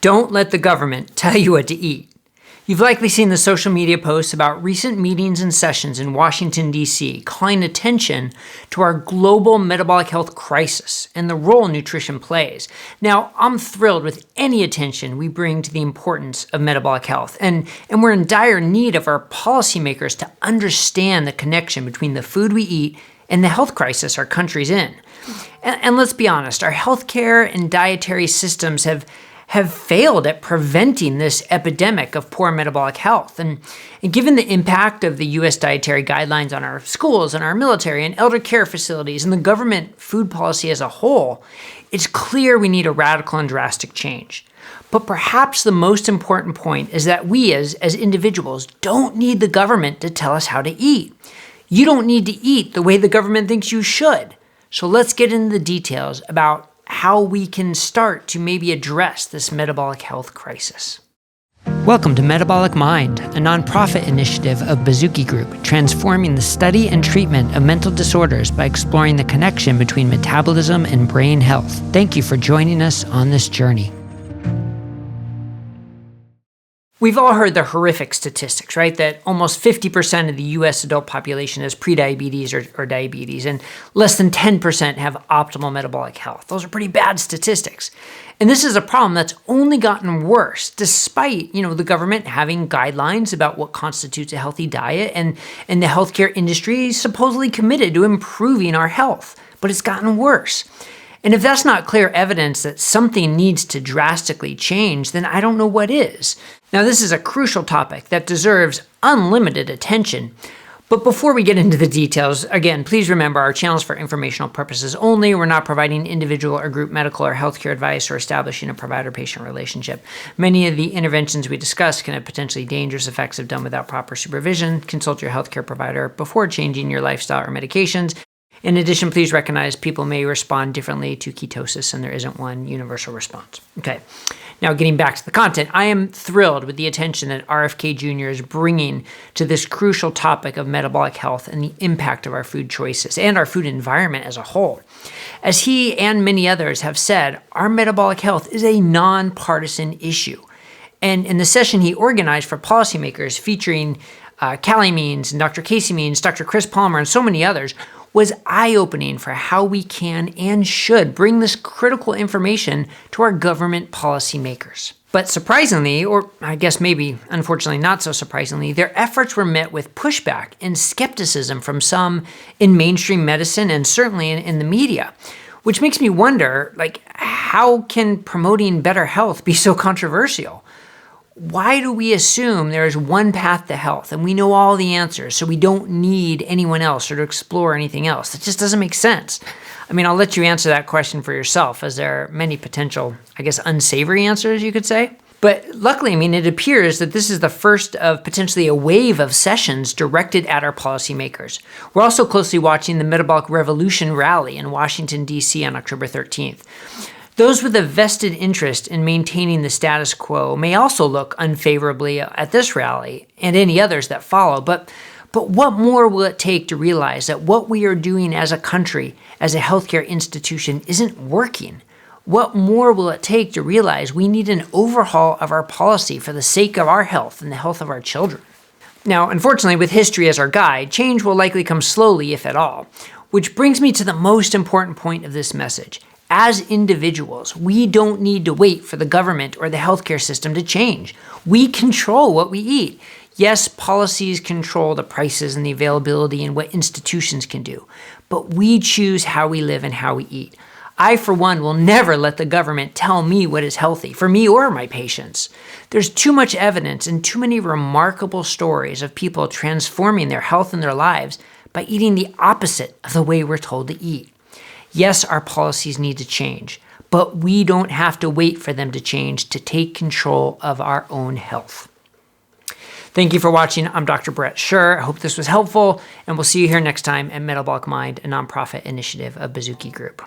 Don't let the government tell you what to eat. You've likely seen the social media posts about recent meetings and sessions in Washington, D.C., calling attention to our global metabolic health crisis and the role nutrition plays. Now, I'm thrilled with any attention we bring to the importance of metabolic health, and we're in dire need of our policymakers to understand the connection between the food we eat and the health crisis our country's in. And let's be honest, our healthcare and dietary systems have failed at preventing this epidemic of poor metabolic health. And given the impact of the U.S. dietary guidelines on our schools and our military and elder care facilities and the government food policy as a whole, it's clear we need a radical and drastic change. But perhaps the most important point is that we as individuals don't need the government to tell us how to eat. You don't need to eat the way the government thinks you should. So let's get into the details about how we can start to maybe address this metabolic health crisis. Welcome to Metabolic Mind, a nonprofit initiative of Bazooki Group, transforming the study and treatment of mental disorders by exploring the connection between metabolism and brain health. Thank you for joining us on this journey. We've all heard the horrific statistics, right? That almost 50% of the U.S. adult population has prediabetes or diabetes, and less than 10% have optimal metabolic health. Those are pretty bad statistics. And this is a problem that's only gotten worse, despite, the government having guidelines about what constitutes a healthy diet, and the healthcare industry is supposedly committed to improving our health. But it's gotten worse. And if that's not clear evidence that something needs to drastically change, then I don't know what is. Now, this is a crucial topic that deserves unlimited attention. But before we get into the details, again, please remember our channel is for informational purposes only. We're not providing individual or group medical or healthcare advice or establishing a provider-patient relationship. Many of the interventions we discuss can have potentially dangerous effects if done without proper supervision. Consult your healthcare provider before changing your lifestyle or medications. In addition, please recognize people may respond differently to ketosis, and there isn't one universal response. Okay, now getting back to the content, I am thrilled with the attention that RFK Jr. is bringing to this crucial topic of metabolic health and the impact of our food choices and our food environment as a whole. As he and many others have said, our metabolic health is a nonpartisan issue. And in the session he organized for policymakers featuring Callie Means and Dr. Casey Means, Dr. Chris Palmer, and so many others, was eye-opening for how we can and should bring this critical information to our government policymakers. But surprisingly, or I guess maybe unfortunately not so surprisingly, their efforts were met with pushback and skepticism from some in mainstream medicine and certainly in the media, which makes me wonder, how can promoting better health be so controversial? Why do we assume there is one path to health and we know all the answers, so we don't need anyone else or to explore anything else? That just doesn't make sense. I'll let you answer that question for yourself, as there are many potential, unsavory answers, you could say. But luckily, it appears that this is the first of potentially a wave of sessions directed at our policymakers. We're also closely watching the Metabolic Revolution rally in Washington, D.C. on October 13th. Those with a vested interest in maintaining the status quo may also look unfavorably at this rally and any others that follow, but what more will it take to realize that what we are doing as a country, as a healthcare institution, isn't working? What more will it take to realize we need an overhaul of our policy for the sake of our health and the health of our children? Now, unfortunately, with history as our guide, change will likely come slowly, if at all, which brings me to the most important point of this message. As individuals, we don't need to wait for the government or the healthcare system to change. We control what we eat. Yes, policies control the prices and the availability and what institutions can do, but we choose how we live and how we eat. I, for one, will never let the government tell me what is healthy for me or my patients. There's too much evidence and too many remarkable stories of people transforming their health and their lives by eating the opposite of the way we're told to eat. Yes, our policies need to change, but we don't have to wait for them to change to take control of our own health. Thank you for watching. I'm Dr. Bret Scher. I hope this was helpful, and we'll see you here next time at Metabolic Mind, a nonprofit initiative of Bazooki Group.